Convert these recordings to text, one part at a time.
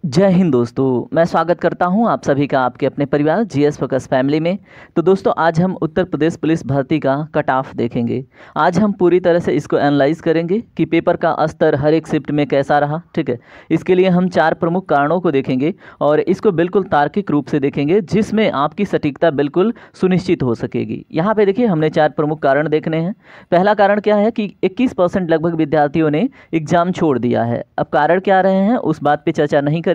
जय हिंद दोस्तों, मैं स्वागत करता हूं आप सभी का आपके अपने परिवार जीएस फोकस फैमिली में। तो दोस्तों, आज हम उत्तर प्रदेश पुलिस भर्ती का कट ऑफ देखेंगे। आज हम पूरी तरह से इसको एनालाइज करेंगे कि पेपर का स्तर हर एक शिफ्ट में कैसा रहा। ठीक है, इसके लिए हम 4 प्रमुख कारणों को देखेंगे और इसको बिल्कुल तार्किक रूप से देखेंगे, जिसमें आपकी सटीकता बिल्कुल सुनिश्चित हो सकेगी। यहाँ पे देखिए, हमने 4 प्रमुख कारण देखने हैं। पहला कारण क्या है कि 21% लगभग विद्यार्थियों ने एग्जाम छोड़ दिया है। अब कारण क्या रहे हैं उस बात पे चर्चा नहीं करेंगे,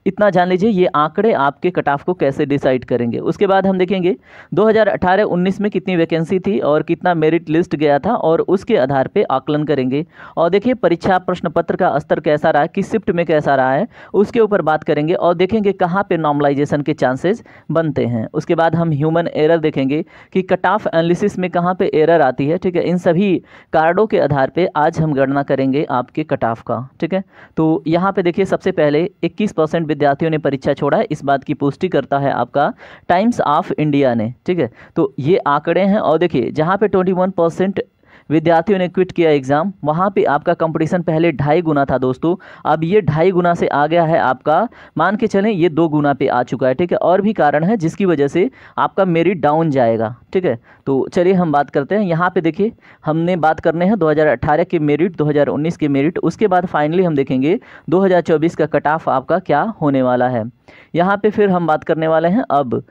इतना जान लीजिए ये आंकड़े आपके कट ऑफ को कैसे डिसाइड करेंगे। उसके बाद हम देखेंगे 2018-19 में कितनी वैकेंसी थी और कितना मेरिट लिस्ट गया था, और उसके आधार पे आकलन करेंगे। और देखिए परीक्षा प्रश्न पत्र का स्तर कैसा रहा, किस शिफ्ट में कैसा रहा है, उसके ऊपर बात करेंगे और देखेंगे कहाँ पे नॉर्मलाइजेशन के चांसेस बनते हैं। उसके बाद हम ह्यूमन एरर देखेंगे कि कट ऑफ एनालिसिस में कहाँ पे एरर आती है। ठीक है, इन सभी कारणों के आधार पे आज हम गणना करेंगे आपके कट ऑफ का। ठीक है, तो यहाँ पे देखिए सबसे पहले 21% विद्यार्थियों ने परीक्षा छोड़ा है, इस बात की पुष्टि करता है आपका टाइम्स ऑफ इंडिया ने। ठीक है, तो ये आंकड़े हैं। और देखिए जहाँ पे 21% विद्यार्थियों ने क्विट किया एग्जाम, वहाँ पे आपका कंपटीशन पहले 2.5 गुना था दोस्तों, अब ये 2.5 गुना से आ गया है आपका, मान के चलें ये 2 गुना पे आ चुका है। ठीक है, और भी कारण है जिसकी वजह से आपका मेरिट डाउन जाएगा। ठीक है, तो चलिए हम बात करते हैं। यहाँ पे देखिए हमने बात करने हैं 2018 के मेरिट, 2019 के मेरिट, उसके बाद फाइनली हम देखेंगे 2024 का कट ऑफ आपका क्या होने वाला है। यहाँ पे फिर हम बात करने वाले हैं अब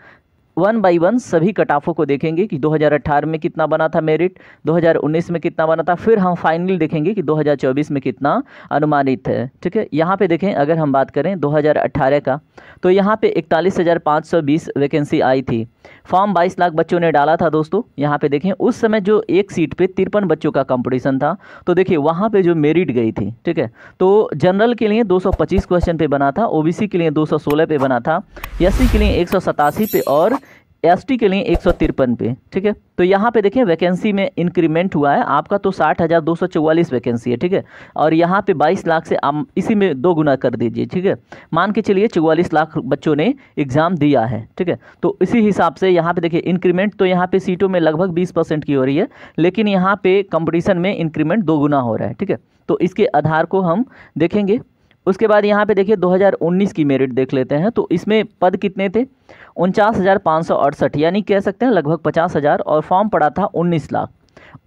1 बाई 1 सभी कट ऑफों को देखेंगे कि 2018 में कितना बना था मेरिट, 2019 में कितना बना था, फिर हम फाइनल देखेंगे कि 2024 में कितना अनुमानित है। ठीक है, यहाँ पे देखें अगर हम बात करें 2018 का, तो यहाँ पे 41,520 वैकेंसी आई थी। फॉर्म 22 लाख बच्चों ने डाला था दोस्तों। यहाँ पे देखें उस समय जो एक सीट पे 53 बच्चों का कंपटीशन था, तो देखिए वहाँ पे जो मेरिट गई थी। ठीक है, तो जनरल के लिए 225 क्वेश्चन पे बना था, ओबीसी के लिए 216 पे बना था, एससी के लिए 187 पे और एसटी के लिए 153 पे। ठीक है, तो यहाँ पे देखें वैकेंसी में इंक्रीमेंट हुआ है आपका, तो 60,244 वैकेंसी है। ठीक है, और यहाँ पे 22 लाख से आप इसी में 2 गुना कर दीजिए। ठीक है, मान के चलिए 44 लाख बच्चों ने एग्जाम दिया है। ठीक है, तो इसी हिसाब से यहाँ पे देखिए इंक्रीमेंट तो यहाँ पे सीटों में लगभग 20% की हो रही है, लेकिन यहाँ पे कंपटीशन में इंक्रीमेंट 2 गुना हो रहा है। ठीक है, तो इसके आधार को हम देखेंगे। उसके बाद यहाँ पे देखिए 2019 की मेरिट देख लेते हैं, तो इसमें पद कितने थे, 49,568, यानी कह सकते हैं लगभग 50,000, और फॉर्म पड़ा था 19 लाख।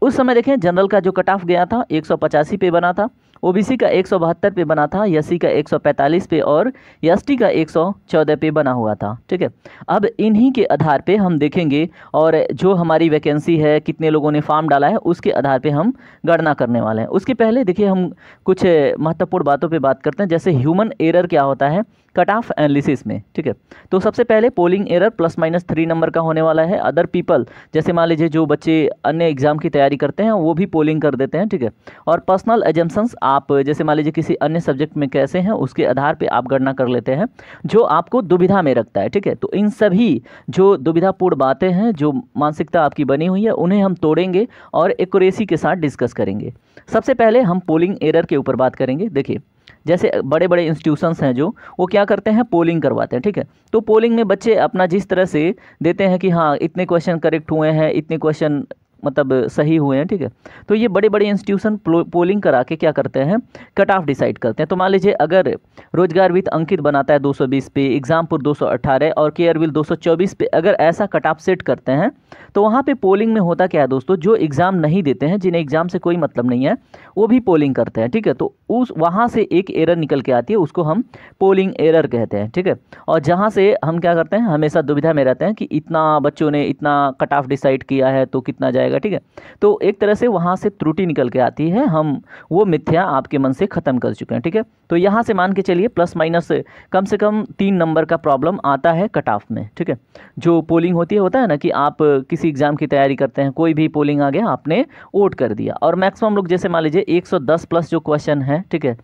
उस समय देखें जनरल का जो कट ऑफ गया था 185 पे बना था, ओबीसी का 172 पे बना था, एससी का 145 पे और एसटी का 114 पे बना हुआ था। ठीक है, अब इन्हीं के आधार पे हम देखेंगे और जो हमारी वैकेंसी है, कितने लोगों ने फॉर्म डाला है, उसके आधार पे हम गणना करने वाले हैं। उसके पहले देखिए हम कुछ महत्वपूर्ण बातों पे बात करते हैं, जैसे ह्यूमन एरर क्या होता है कट ऑफ एनालिसिस में। ठीक है, तो सबसे पहले पोलिंग एरर ±3 नंबर का होने वाला है। अदर पीपल, जैसे मान लीजिए जो बच्चे अन्य एग्जाम की तैयारी करते हैं वो भी पोलिंग कर देते हैं। ठीक है, और पर्सनल एजम्पशंस, आप जैसे मान लीजिए किसी अन्य सब्जेक्ट में कैसे हैं उसके आधार पे आप गणना कर लेते हैं जो आपको दुविधा में रखता है। ठीक है, तो इन सभी जो दुविधापूर्ण बातें हैं, जो मानसिकता आपकी बनी हुई है, उन्हें हम तोड़ेंगे और एक्यूरेसी के साथ डिस्कस करेंगे। सबसे पहले हम पोलिंग एरर के ऊपर बात करेंगे। देखिए जैसे बड़े बड़े इंस्टीट्यूशंस हैं जो वो क्या करते हैं, पोलिंग करवाते हैं। ठीक है, तो पोलिंग में बच्चे अपना जिस तरह से देते हैं कि हाँ इतने क्वेश्चन करेक्ट हुए हैं, इतने क्वेश्चन मतलब सही हुए हैं। ठीक है, तो ये बड़े बड़े इंस्टीट्यूशन पोलिंग करा के क्या करते हैं, कट ऑफ डिसाइड करते हैं। तो मान लीजिए अगर रोजगार विद अंकित बनाता है 220 पे, एग्जामपुर 218 और केयरविल 224 पे, अगर ऐसा कट ऑफ सेट करते हैं तो वहाँ पे पोलिंग में होता क्या है दोस्तों, जो एग्ज़ाम नहीं देते हैं, जिन्हें एग्ज़ाम से कोई मतलब नहीं है, वो भी पोलिंग करते हैं। ठीक है, तो उस वहाँ से एक एरर निकल के आती है, उसको हम पोलिंग एरर कहते हैं। ठीक है, और जहाँ से हम क्या करते हैं, हमेशा दुविधा में रहते हैं कि इतना बच्चों ने इतना कट ऑफ डिसाइड किया है तो कितना जाएगा। ठीक है, तो एक तरह से वहाँ से त्रुटि निकल के आती है, हम वो मिथ्या आपके मन से ख़त्म कर चुके हैं। ठीक है, तो यहाँ से मान के चलिए प्लस माइनस कम से कम 3 नंबर का प्रॉब्लम आता है कट ऑफ में। ठीक है, जो पोलिंग होती है, होता है ना कि आप किसी एग्जाम की तैयारी करते हैं, कोई भी पोलिंग आ गया, आपने वोट कर दिया, और मैक्सिमम लोग जैसे मान लीजिए 110 प्लस जो क्वेश्चन है, ठीक है,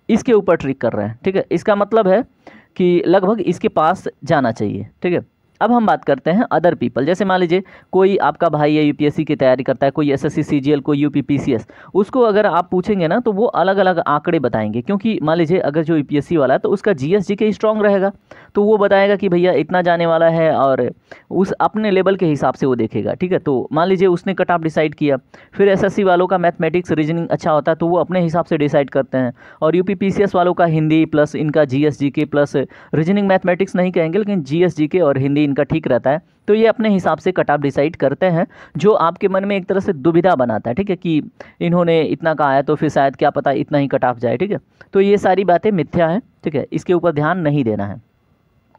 इसके ऊपर ट्रिक कर रहे हैं। ठीक है, इसका मतलब है कि लगभग इसके पास जाना चाहिए। ठीक है, अब हम बात करते हैं अदर पीपल। जैसे मान लीजिए कोई आपका भाई है यूपीएससी की तैयारी करता है, कोई एसएससी सीजीएल, कोई यूपीपीसीएस, उसको अगर आप पूछेंगे ना तो वो अलग अलग आंकड़े बताएंगे। क्योंकि मान लीजिए अगर जो यूपीएससी वाला है तो उसका जीएस जीके स्ट्रांग रहेगा, तो वो बताएगा कि भैया इतना जाने वाला है और उस अपने लेवल के हिसाब से वो देखेगा। ठीक है, तो मान लीजिए उसने कट ऑफ डिसाइड किया। फिर एसएससी वालों का मैथमेटिक्स रीजनिंग अच्छा होता है तो वो अपने हिसाब से डिसाइड करते हैं। और यूपीपीसीएस वालों का हिंदी प्लस इनका GS GK plus reasoning mathematics नहीं कहेंगे, लेकिन जीएस जीके और हिंदी इनका ठीक रहता है। तो ये अपने हिसाब से कट ऑफ डिसाइड करते हैं, जो आपके मन में एक तरह से दुविधा बनाता है। ठीक है, कि इन्होंने इतना कहा है तो फिर शायद क्या पता इतना ही कट ऑफ जाए। ठीक है, तो ये सारी बातें मिथ्या हैं। ठीक है, इसके ऊपर ध्यान नहीं देना है।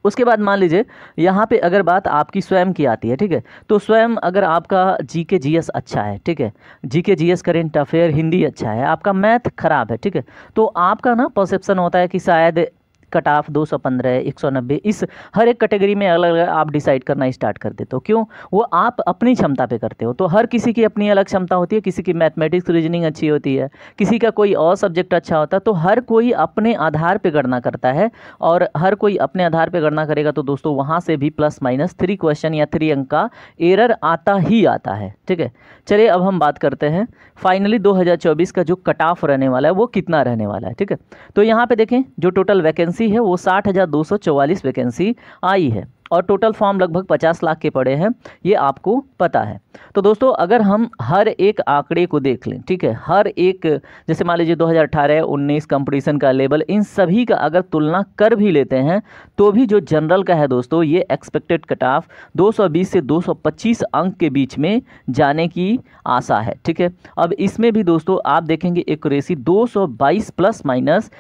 उसके बाद मान लीजिए यहाँ पे अगर बात आपकी स्वयं की आती है। ठीक है, तो स्वयं अगर आपका जीके जीएस अच्छा है, ठीक है, GK GS current affair Hindi अच्छा है, आपका मैथ खराब है, ठीक है, तो आपका ना परसेप्शन होता है कि शायद कट ऑफ 215 190 इस हर एक कैटेगरी में अलग अलग आप डिसाइड करना स्टार्ट कर देते हो। क्यों? वो आप अपनी क्षमता पे करते हो। तो हर किसी की अपनी अलग क्षमता होती है, किसी की मैथमेटिक्स रीजनिंग अच्छी होती है, किसी का कोई और सब्जेक्ट अच्छा होता है। तो हर कोई अपने आधार पे गणना करता है, और हर कोई अपने आधार पे गणना करेगा तो दोस्तों वहाँ से भी प्लस माइनस 3 क्वेश्चन या 3 अंक का एरर आता ही आता है। ठीक है, चलिए अब हम बात करते हैं फाइनली 2024 का जो कट ऑफ रहने वाला है वो कितना रहने वाला है। ठीक है, तो यहाँ पे देखें जो टोटल वैकेंसी है वो 60,244 वैकेंसी आई है, और टोटल फॉर्म लगभग 50 लाख के पड़े हैं, ये आपको पता है। तो दोस्तों अगर हम हर एक आंकड़े को देख लें, ठीक है, हर एक जैसे मान लीजिए 2018-19 कंपटीशन का लेवल, इन सभी का अगर तुलना कर भी लेते हैं तो भी जो जनरल का है दोस्तों ये एक्सपेक्टेड कट ऑफ 220 से 225 अंक के बीच में जाने की आशा है। ठीक है, अब इसमें भी दोस्तों आप देखेंगे एक्यूरेसी 222 प्लस माइनस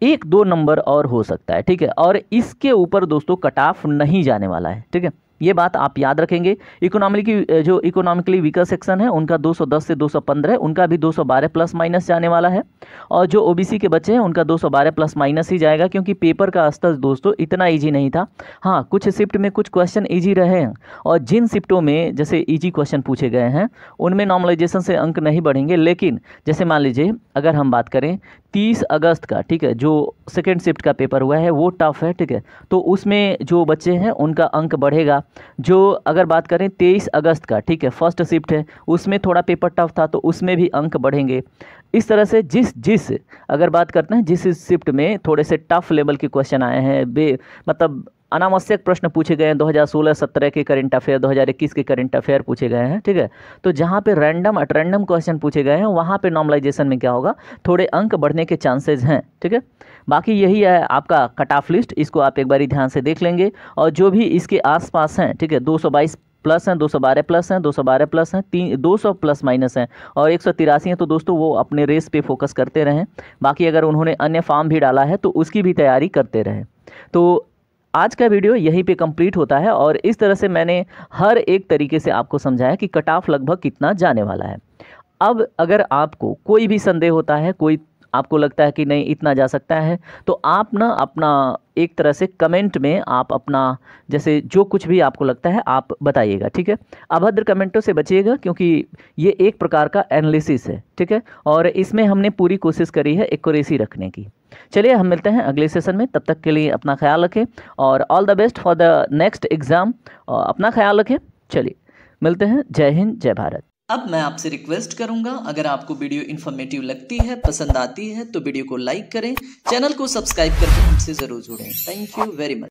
1-2 नंबर और हो सकता है। ठीक है, और इसके ऊपर दोस्तों कट ऑफ नहीं जाने वाला है। ठीक है, ये बात आप याद रखेंगे। जो इकोनॉमिकली वीकर सेक्शन है उनका 210 से 215 है, उनका भी 212 प्लस माइनस जाने वाला है। और जो ओबीसी के बच्चे हैं उनका 212 प्लस माइनस ही जाएगा, क्योंकि पेपर का स्तर दोस्तों इतना ईजी नहीं था। हाँ, कुछ शिफ्ट में कुछ क्वेश्चन ईजी रहे हैं, और जिन शिफ्टों में जैसे ईजी क्वेश्चन पूछे गए हैं उनमें नॉर्मलाइजेशन से अंक नहीं बढ़ेंगे। लेकिन जैसे मान लीजिए अगर हम बात करें 30 अगस्त का, ठीक है, जो सेकेंड शिफ्ट का पेपर हुआ है वो टफ है। ठीक है, तो उसमें जो बच्चे हैं उनका अंक बढ़ेगा। जो अगर बात करें 23 अगस्त का, ठीक है, फर्स्ट शिफ्ट है, उसमें थोड़ा पेपर टफ था तो उसमें भी अंक बढ़ेंगे। इस तरह से जिस अगर बात करते हैं जिस शिफ्ट में थोड़े से टफ लेवल के क्वेश्चन आए हैं, मतलब अनावश्यक प्रश्न पूछे गए हैं, 2016-17 के करंट अफेयर, 2021 के करंट अफेयर पूछे गए हैं। ठीक है, तो जहाँ पे रैंडम क्वेश्चन पूछे गए हैं वहाँ पे नॉर्मलाइजेशन में क्या होगा, थोड़े अंक बढ़ने के चांसेस हैं। ठीक है, बाकी यही है आपका कट ऑफ लिस्ट, इसको आप एक बारी ध्यान से देख लेंगे। और जो भी इसके आसपास हैं, ठीक है, 222 प्लस हैं, 212 प्लस हैं, 212 प्लस हैं, 200 प्लस माइनस हैं, और 183 हैं, तो दोस्तों वो अपने रेस पे फोकस करते रहें। बाकी अगर उन्होंने अन्य फॉर्म भी डाला है तो उसकी भी तैयारी करते रहें। तो आज का वीडियो यहीं पे कंप्लीट होता है, और इस तरह से मैंने हर एक तरीके से आपको समझाया कि कट ऑफ लगभग कितना जाने वाला है। अब अगर आपको कोई भी संदेह होता है, कोई आपको लगता है कि नहीं इतना जा सकता है, तो आप ना अपना एक तरह से कमेंट में आप अपना जैसे जो कुछ भी आपको लगता है आप बताइएगा। ठीक है, अभद्र कमेंटों से बचिएगा, क्योंकि ये एक प्रकार का एनालिसिस है। ठीक है, और इसमें हमने पूरी कोशिश करी है एक्यूरेसी रखने की। चलिए हम मिलते हैं अगले सेशन में, तब तक के लिए अपना ख्याल रखें और all the best for the next exam. अपना ख्याल रखें। चलिए मिलते हैं। जय हिंद, जय भारत। अब मैं आपसे रिक्वेस्ट करूंगा, अगर आपको वीडियो इन्फॉर्मेटिव लगती है, पसंद आती है, तो वीडियो को लाइक करें, चैनल को सब्सक्राइब करके हमसे ज़रूर जुड़ें। Thank you very much.